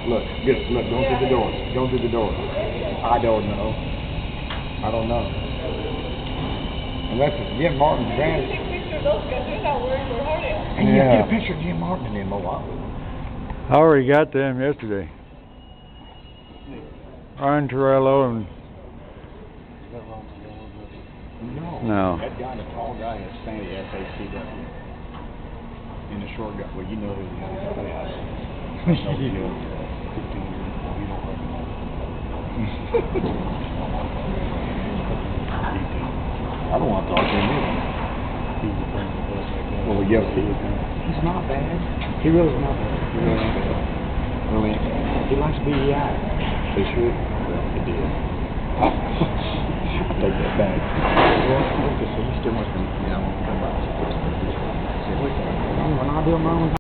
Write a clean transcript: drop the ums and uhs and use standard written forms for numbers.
Look, look, go through the doors. Go through the doors. I don't know. I don't know. Unless it's Jim Martin's grand. Take a picture of those guys. They're not worried their heart out. And you get a picture of Jim Martin and them a while. I already got them yesterday. Ryan Torello and... No. That guy, the tall guy, is Sandy, S-A-C-W. And the short guy, well, you know who he is. I don't want to talk to him either. Well, yes, he's not bad. He really is not bad. He really ain't bad. Really ain't bad. He likes BEI. They should. Well, he did. I take that back. Well, he still wants to, I want to come back. When I do my own